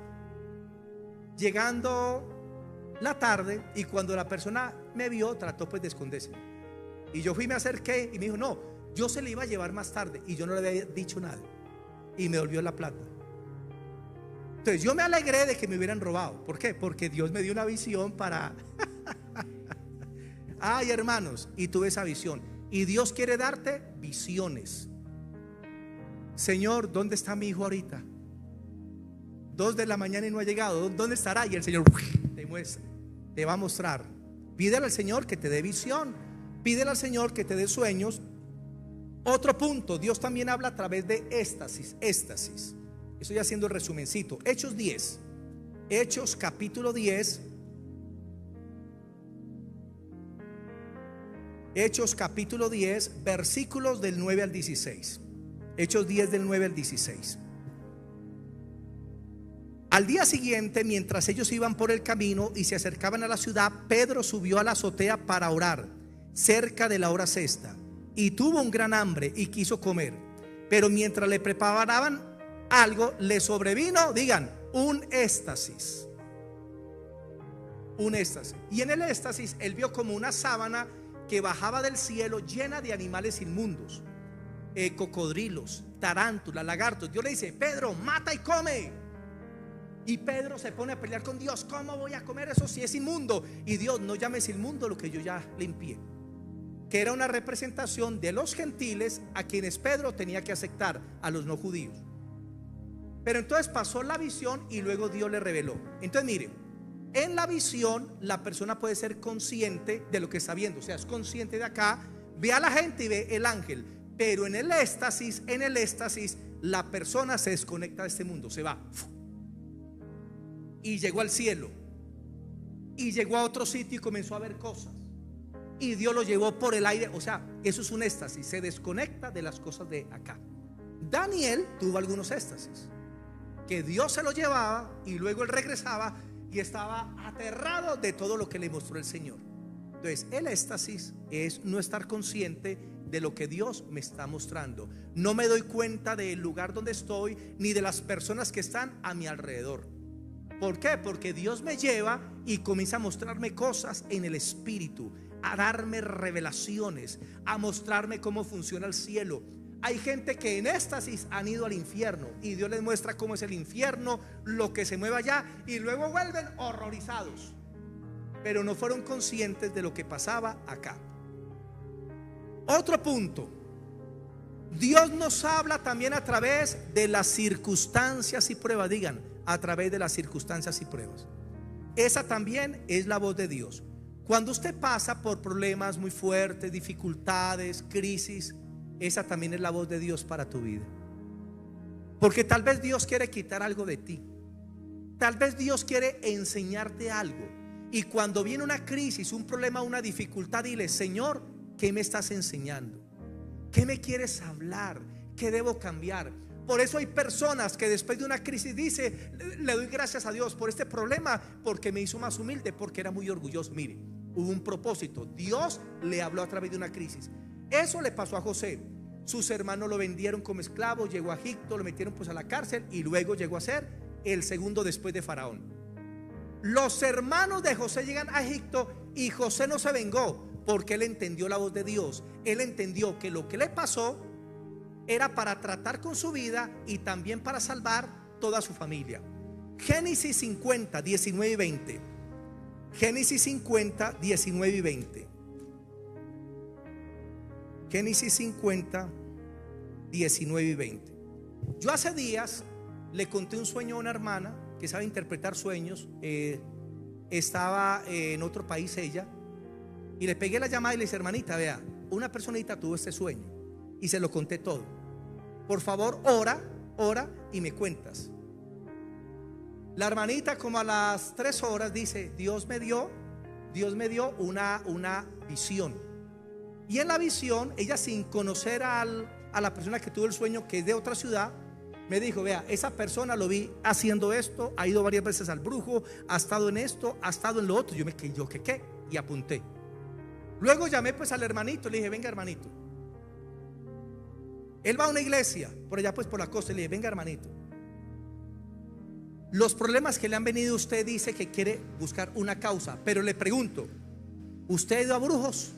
llegando la tarde, y cuando la persona me vio, trató pues de esconderse. Y yo fui, me acerqué y me dijo: no, yo se le iba a llevar más tarde. Y yo no le había dicho nada. Y me devolvió la plata. Entonces yo me alegré de que me hubieran robado. ¿Por qué? Porque Dios me dio una visión para ay, hermanos, y tuve esa visión. Y Dios quiere darte visiones. Señor, ¿dónde está mi hijo ahorita? 2 de la mañana y no ha llegado. ¿Dónde estará? Y el Señor te muestra, te va a mostrar. Pídele al Señor que te dé visión. Pídele al Señor que te dé sueños. Otro punto, Dios también habla a través de éxtasis. Éxtasis. Estoy haciendo el resumencito. Hechos 10. Hechos capítulo 10. Hechos capítulo 10, versículos del 9 al 16. Hechos 10 del 9 al 16. Al día siguiente, mientras ellos iban por el camino y se acercaban a la ciudad, Pedro subió a la azotea para orar, cerca de la hora sexta, y tuvo un gran hambre y quiso comer. Pero mientras le preparaban algo, le sobrevino, digan, un éxtasis. Un éxtasis. Y en el éxtasis él vio como una sábana que bajaba del cielo llena de animales inmundos, cocodrilos, tarántulas, lagartos. Dios le dice: Pedro, mata y come. Y Pedro se pone a pelear con Dios: ¿cómo voy a comer eso si es inmundo? Y Dios: no llames inmundo lo que yo ya limpié. Que era una representación de los gentiles a quienes Pedro tenía que aceptar, a los no judíos. Pero entonces pasó la visión y luego Dios le reveló. Entonces miren, en la visión la persona puede ser consciente de lo que está viendo. O sea, es consciente de acá, ve a la gente y ve el ángel. Pero en el éxtasis, la persona se desconecta de este mundo, se va. Y llegó al cielo, y llegó a otro sitio y comenzó a ver cosas, y Dios lo llevó por el aire. O sea, eso es un éxtasis, se desconecta de las cosas de acá. Daniel tuvo algunos éxtasis, que Dios se lo llevaba y luego él regresaba y estaba aterrado de todo lo que le mostró el Señor. Entonces el éxtasis es no estar consciente de lo que Dios me está mostrando. No me doy cuenta del lugar donde estoy, ni de las personas que están a mi alrededor. ¿Por qué? Porque Dios me lleva y comienza a mostrarme cosas en el espíritu, a darme revelaciones, a mostrarme cómo funciona el cielo. Hay gente que en éxtasis han ido al infierno y Dios les muestra cómo es el infierno, lo que se mueve allá, y luego vuelven horrorizados, pero no fueron conscientes de lo que pasaba acá. Otro punto, Dios nos habla también a través de las circunstancias y pruebas. Digan, a través de las circunstancias y pruebas. Esa también es la voz de Dios. Cuando usted pasa por problemas muy fuertes, dificultades, crisis, esa también es la voz de Dios para tu vida. Porque tal vez Dios quiere quitar algo de ti. Tal vez Dios quiere enseñarte algo. Y cuando viene una crisis, un problema, una dificultad, dile: Señor, ¿qué me estás enseñando? ¿Qué me quieres hablar? ¿Qué debo cambiar? Por eso hay personas que después de una crisis dice: le doy gracias a Dios por este problema, porque me hizo más humilde, porque era muy orgulloso. Mire, hubo un propósito. Dios le habló a través de una crisis. Eso le pasó a José. Sus hermanos lo vendieron como esclavo, llegó a Egipto, lo metieron pues a la cárcel y luego llegó a ser el segundo después de Faraón. Los hermanos de José llegan a Egipto y José no se vengó, porque él entendió la voz de Dios. Él entendió que lo que le pasó era para tratar con su vida y también para salvar toda su familia. Génesis 50, 19 y 20. Génesis 50, 19 y 20. Génesis 50, 19 y 20. Yo hace días le conté un sueño a una hermana que sabe interpretar sueños. Estaba en otro país ella, y le pegué la llamada y le dije: hermanita, vea, una personita tuvo este sueño, y se lo conté todo. Por favor, ora y me cuentas. La hermanita como a las 3 horas dice, Dios me dio una visión. Y en la visión, ella, sin conocer a la persona que tuvo el sueño, que es de otra ciudad, me dijo, vea, esa persona lo vi haciendo esto, ha ido varias veces al brujo, ha estado en esto, ha estado en lo otro. Yo ¿qué? Y apunté. Luego llamé pues al hermanito, le dije, venga hermanito. Él va a una iglesia por allá pues por la costa, le dije, venga hermanito, los problemas que le han venido, usted dice que quiere buscar una causa, pero le pregunto, ¿usted ha ido a brujos?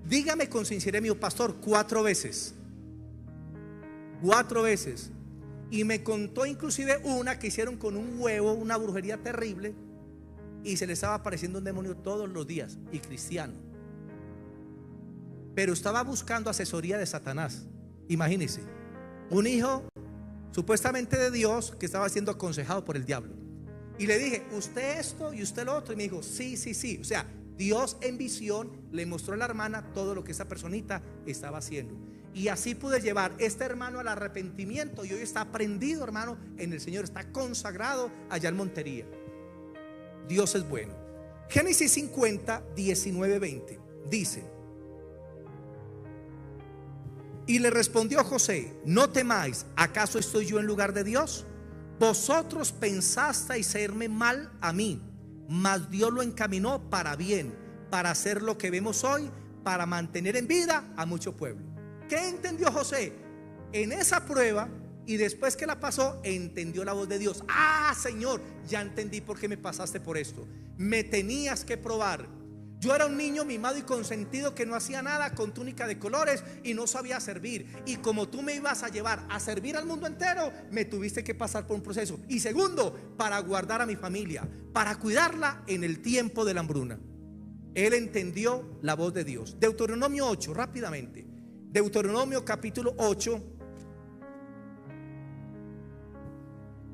Dígame con sinceridad, mi pastor, 4 veces. 4 veces. Y me contó inclusive una que hicieron con un huevo, una brujería terrible, y se le estaba apareciendo un demonio todos los días, y cristiano. Pero estaba buscando asesoría de Satanás. Imagínense, un hijo supuestamente de Dios que estaba siendo aconsejado por el diablo. Y le dije, usted esto y usted lo otro. Y me dijo, sí. O sea, Dios en visión le mostró a la hermana todo lo que esa personita estaba haciendo. Y así pude llevar este hermano al arrepentimiento. Y hoy está prendido, hermano, en el Señor. Está consagrado allá en Montería. Dios es bueno. Génesis 50, 19, 20 dice: y le respondió José, no temáis, ¿acaso estoy yo en lugar de Dios? Vosotros pensasteis hacerme mal a mí, mas Dios lo encaminó para bien, para hacer lo que vemos hoy, para mantener en vida a mucho pueblo. ¿Qué entendió José? En esa prueba, y después que la pasó, entendió la voz de Dios. Ah, Señor, ya entendí por qué me pasaste por esto. Me tenías que probar. Yo era un niño mimado y consentido que no hacía nada, con túnica de colores, y no sabía servir. Y como tú me ibas a llevar a servir al mundo entero, me tuviste que pasar por un proceso. Y segundo, para guardar a mi familia, para cuidarla en el tiempo de la hambruna. Él entendió la voz de Dios. Deuteronomio 8, rápidamente. Deuteronomio capítulo 8,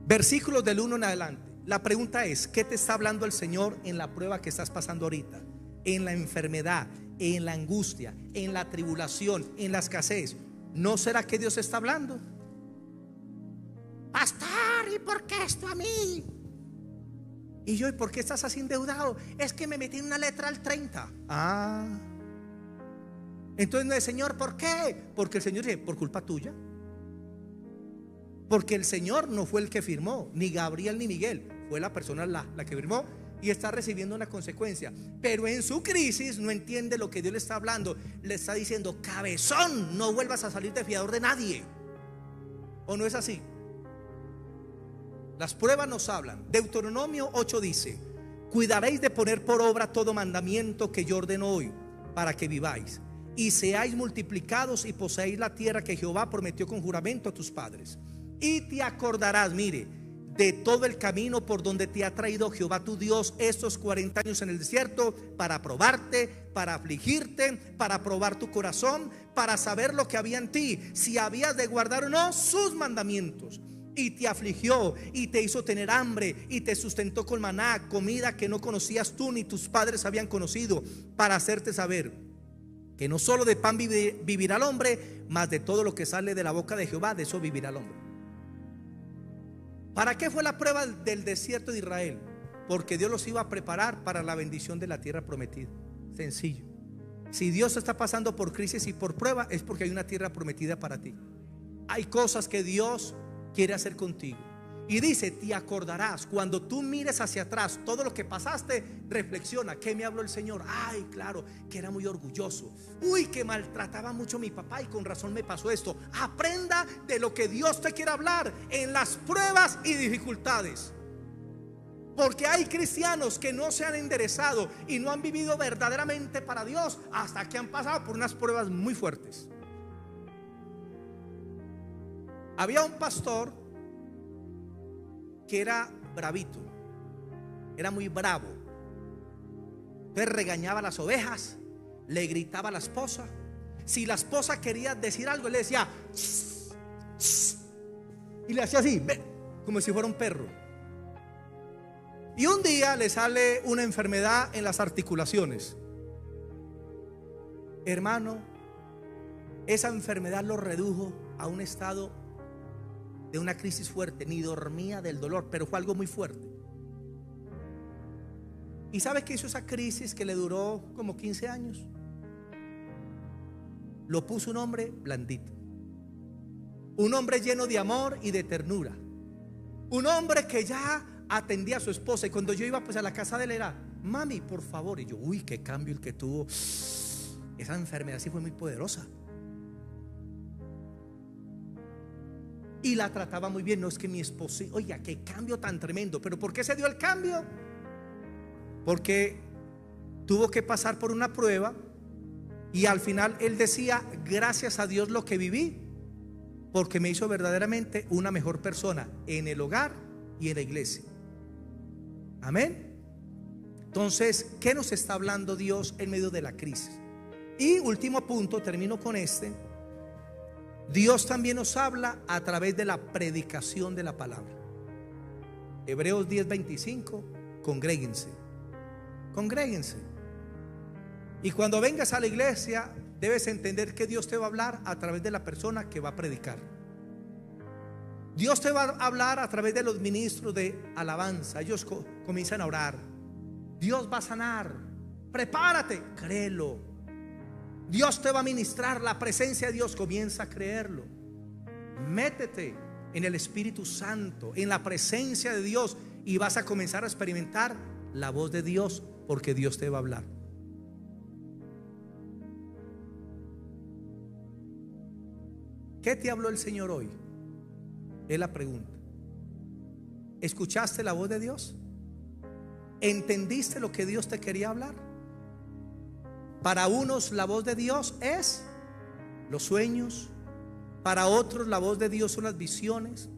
versículos del 1 en adelante. La pregunta es, ¿qué te está hablando el Señor en la prueba que estás pasando ahorita? En la enfermedad, en la angustia, en la tribulación, en la escasez. ¿No será que Dios está hablando? Pastor, ¿y por qué esto a mí? Y yo, ¿y por qué estás así endeudado? Es que me metí una letra al 30. Entonces no es, Señor, ¿por qué? Porque el Señor dice, por culpa tuya. Porque el Señor no fue el que firmó, ni Gabriel ni Miguel, fue la persona la que firmó, y está recibiendo una consecuencia. Pero en su crisis no entiende lo que Dios le está hablando. Le está diciendo, cabezón, no vuelvas a salir de fiador de nadie. ¿O no es así? Las pruebas nos hablan. Deuteronomio 8 dice: cuidaréis de poner por obra todo mandamiento que yo ordeno hoy, para que viváis y seáis multiplicados y poseáis la tierra que Jehová prometió con juramento a tus padres. Y te acordarás, mire, de todo el camino por donde te ha traído Jehová tu Dios estos 40 años en el desierto, para probarte, para afligirte, para probar tu corazón, para saber lo que había en ti, si habías de guardar o no sus mandamientos. Y te afligió y te hizo tener hambre y te sustentó con maná, comida que no conocías tú ni tus padres habían conocido, para hacerte saber que no solo de pan vivirá el hombre, mas de todo lo que sale de la boca de Jehová, de eso vivirá el hombre. ¿Para qué fue la prueba del desierto de Israel? Porque Dios los iba a preparar para la bendición de la tierra prometida. Sencillo. Si Dios está pasando por crisis y por prueba, es porque hay una tierra prometida para ti. Hay cosas que Dios quiere hacer contigo. Y dice, te acordarás. Cuando tú mires hacia atrás todo lo que pasaste, reflexiona, ¿qué me habló el Señor? Ay, claro, que era muy orgulloso. Uy, que maltrataba mucho a mi papá y con razón me pasó esto. Aprenda de lo que Dios te quiere hablar en las pruebas y dificultades. Porque hay cristianos que no se han enderezado y no han vivido verdaderamente para Dios hasta que han pasado por unas pruebas muy fuertes. Había un pastor que era bravito, era muy bravo. Entonces regañaba a las ovejas, le gritaba a la esposa. Si la esposa quería decir algo, él le decía "Shh, shh", y le hacía así, como si fuera un perro. Y un día le sale una enfermedad en las articulaciones. Hermano, esa enfermedad lo redujo a un estado de una crisis fuerte, ni dormía del dolor, pero fue algo muy fuerte. ¿Y sabe qué hizo esa crisis que le duró como 15 años? Lo puso un hombre blandito, un hombre lleno de amor y de ternura, un hombre que ya atendía a su esposa. Y cuando yo iba pues a la casa de él era: mami, por favor. Y yo: uy, qué cambio el que tuvo. Esa enfermedad sí fue muy poderosa. Y la trataba muy bien. No es que mi esposa, oiga, qué cambio tan tremendo. ¿Pero por qué se dio el cambio? Porque tuvo que pasar por una prueba. Y al final él decía: gracias a Dios lo que viví, porque me hizo verdaderamente una mejor persona en el hogar y en la iglesia. Amén. Entonces, ¿qué nos está hablando Dios en medio de la crisis? Y último punto, termino con este. Dios también nos habla a través de la predicación de la palabra. Hebreos 10:25. Congréguense. Y cuando vengas a la iglesia, debes entender que Dios te va a hablar a través de la persona que va a predicar. Dios te va a hablar a través de los ministros de alabanza. Ellos comienzan a orar. Dios va a sanar. Prepárate, créelo. Dios te va a ministrar. La presencia de Dios, comienza a creerlo. Métete en el Espíritu Santo, en la presencia de Dios, y vas a comenzar a experimentar la voz de Dios, porque Dios te va a hablar. ¿Qué te habló el Señor hoy? Es la pregunta. ¿Escuchaste la voz de Dios? ¿Entendiste lo que Dios te quería hablar? Para unos la voz de Dios es los sueños, para otros la voz de Dios son las visiones,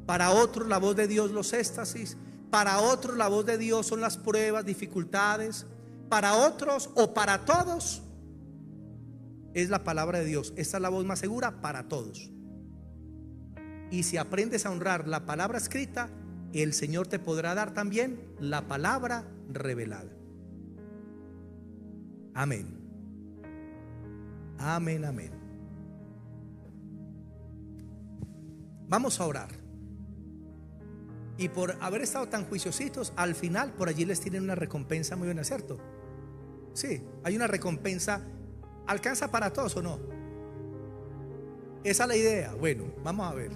para otros la voz de Dios los éxtasis, para otros la voz de Dios son las pruebas, dificultades, para otros o para todos es la palabra de Dios. Esta es la voz más segura para todos. Y si aprendes a honrar la palabra escrita, el Señor te podrá dar también la palabra revelada. Amén. Amén, amén. Vamos a orar. Y por haber estado tan juiciositos, al final por allí les tienen una recompensa muy buena, ¿cierto? Sí, hay una recompensa. ¿Alcanza para todos o no? Esa es la idea. Bueno, vamos a ver.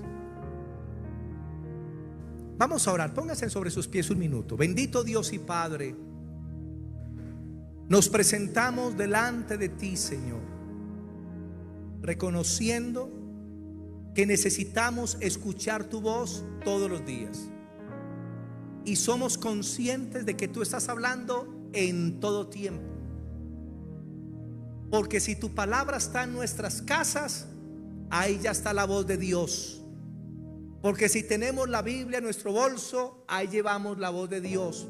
Vamos a orar. Pónganse sobre sus pies un minuto. Bendito Dios y Padre, nos presentamos delante de ti, Señor, reconociendo que necesitamos escuchar tu voz todos los días. Y somos conscientes de que tú estás hablando en todo tiempo. Porque si tu palabra está en nuestras casas, ahí ya está la voz de Dios. Porque si tenemos la Biblia en nuestro bolso, ahí llevamos la voz de Dios.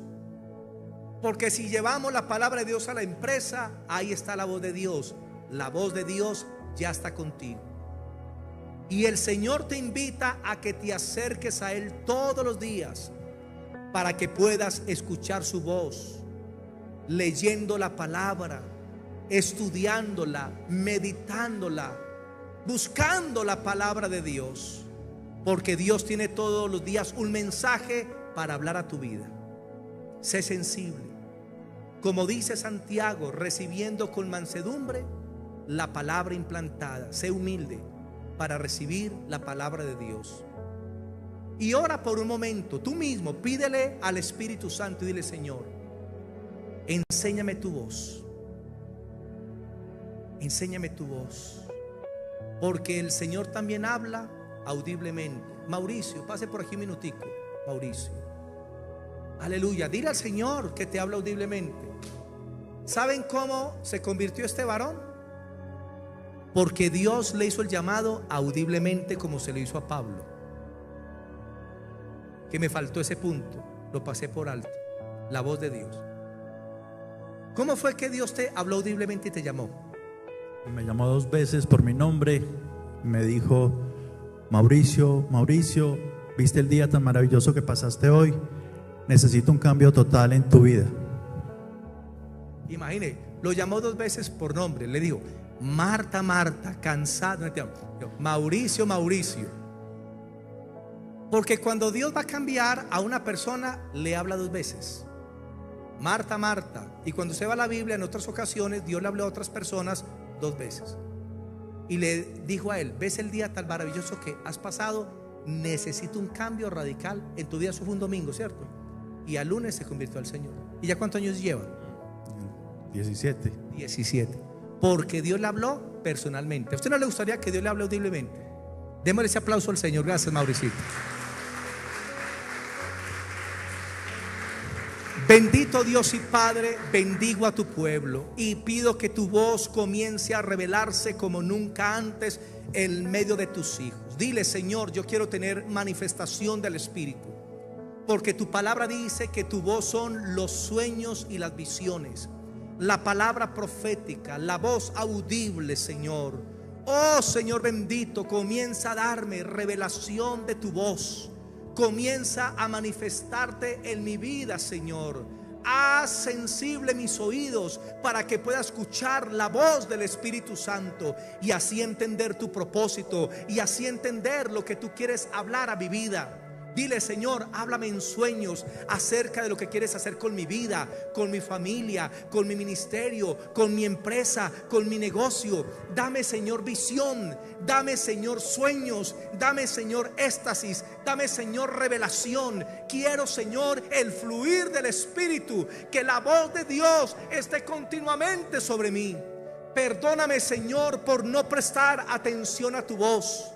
Porque si llevamos la palabra de Dios a la empresa, ahí está la voz de Dios. La voz de Dios ya está contigo. Y el Señor te invita a que te acerques a Él todos los días, para que puedas escuchar su voz, leyendo la palabra, estudiándola, meditándola, buscando la palabra de Dios. Porque Dios tiene todos los días un mensaje para hablar a tu vida. Sé sensible, como dice Santiago, recibiendo con mansedumbre la palabra implantada. Sé humilde para recibir la palabra de Dios. Y ora por un momento, tú mismo, pídele al Espíritu Santo y dile: Señor, enséñame tu voz. Enséñame tu voz. Porque el Señor también habla audiblemente. Mauricio, pase por aquí un minutico. Mauricio, aleluya, dile al Señor que te habla audiblemente. ¿Saben cómo se convirtió este varón? Porque Dios le hizo el llamado audiblemente, como se le hizo a Pablo. Que me faltó ese punto, lo pasé por alto. La voz de Dios. ¿Cómo fue que Dios te habló audiblemente y te llamó? Me llamó 2 veces por mi nombre. Me dijo: Mauricio, Mauricio, ¿viste el día tan maravilloso que pasaste hoy? Necesito un cambio total en tu vida. Imagine, lo llamó 2 veces por nombre. Le dijo: Marta, Marta, cansado. Mauricio, Mauricio. Porque cuando Dios va a cambiar a una persona, le habla dos veces. Marta, Marta. Y cuando se va a la Biblia, en otras ocasiones, Dios le habló a otras personas dos veces. Y le dijo a él: ¿ves el día tan maravilloso que has pasado? Necesito un cambio radical en tu vida. Eso fue un domingo, ¿cierto? Y al lunes se convirtió al Señor. ¿Y ya cuántos años lleva? 17. 17. Porque Dios le habló personalmente. ¿A usted no le gustaría que Dios le hable audiblemente? Démosle ese aplauso al Señor. Gracias, Mauricito. Bendito Dios y Padre, bendigo a tu pueblo y pido que tu voz comience a revelarse como nunca antes en medio de tus hijos. Dile: Señor, yo quiero tener manifestación del Espíritu, porque tu palabra dice que tu voz son los sueños y las visiones, la palabra profética, la voz audible, Señor. Oh Señor bendito, comienza a darme revelación de tu voz. Comienza a manifestarte en mi vida, Señor. Haz sensible mis oídos para que pueda escuchar la voz del Espíritu Santo y así entender tu propósito y así entender lo que tú quieres hablar a mi vida. Dile: Señor, háblame en sueños acerca de lo que quieres hacer con mi vida, con mi familia, con mi ministerio, con mi empresa, con mi negocio. Dame, Señor, visión. Dame, Señor, sueños. Dame, Señor, éxtasis. Dame, Señor, revelación. Quiero, Señor, el fluir del Espíritu. Que la voz de Dios esté continuamente sobre mí. Perdóname, Señor, por no prestar atención a tu voz.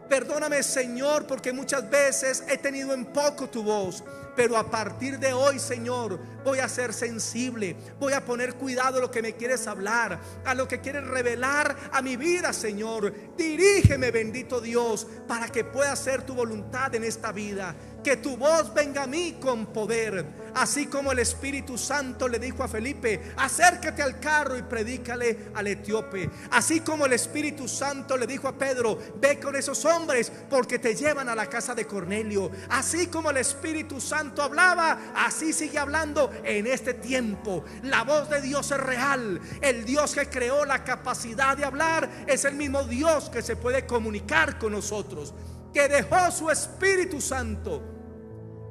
Perdóname, Señor, porque muchas veces he tenido en poco tu voz. Pero a partir de hoy, Señor, voy a ser sensible. Voy a poner cuidado a lo que me quieres hablar, a lo que quieres revelar a mi vida, Señor. Dirígeme, bendito Dios, para que pueda hacer tu voluntad en esta vida. Que tu voz venga a mí con poder. Así como el Espíritu Santo le dijo a Felipe: acércate al carro y predícale al etíope. Así como el Espíritu Santo le dijo a Pedro: ve con esos hombres porque te llevan a la casa de Cornelio. Así como el Espíritu Santo hablaba, así sigue hablando en este tiempo. La voz de Dios es real. El Dios que creó la capacidad de hablar es el mismo Dios que se puede comunicar con nosotros, que dejó su Espíritu Santo,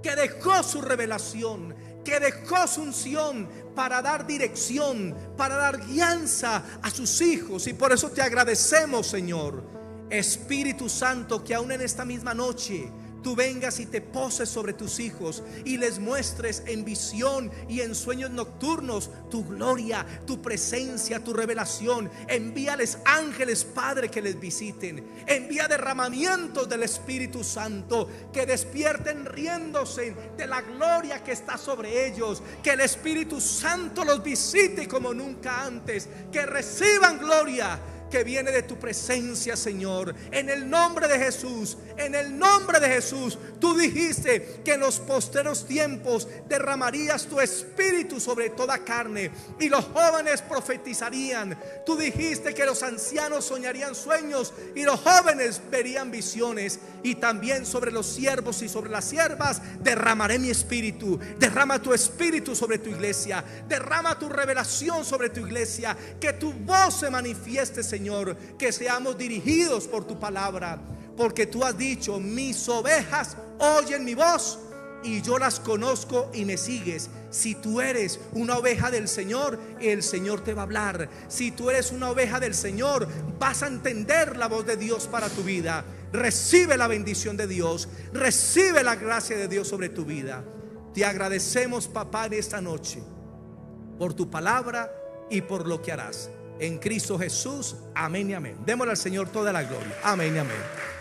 que dejó su revelación, que dejó su unción para dar dirección, para dar guianza a sus hijos. Y por eso te agradecemos, Señor. Espíritu Santo, que aún en esta misma noche tú vengas y te poses sobre tus hijos y les muestres en visión y en sueños nocturnos tu gloria, tu presencia, tu revelación. Envíales ángeles, Padre, que les visiten. Envía derramamientos del Espíritu Santo, que despierten riéndose de la gloria que está sobre ellos. Que el Espíritu Santo los visite como nunca antes. Que reciban gloria que viene de tu presencia, Señor. En el nombre de Jesús, en el nombre de Jesús. Tú dijiste que en los postreros tiempos derramarías tu Espíritu sobre toda carne y los jóvenes profetizarían. Tú dijiste que los ancianos soñarían sueños y los jóvenes verían visiones. Y también sobre los siervos y sobre las siervas derramaré mi Espíritu. Derrama tu Espíritu sobre tu iglesia. Derrama tu revelación sobre tu iglesia. Que tu voz se manifieste, Señor. Que seamos dirigidos por tu palabra, porque tú has dicho: mis ovejas oyen mi voz y yo las conozco y me sigues. Si tú eres una oveja del Señor, el Señor te va a hablar. Si tú eres una oveja del Señor, vas a entender la voz de Dios para tu vida. Recibe la bendición de Dios, recibe la gracia de Dios sobre tu vida. Te agradecemos, papá, en esta noche por tu palabra y por lo que harás. En Cristo Jesús, amén y amén. Démosle al Señor toda la gloria. Amén y amén.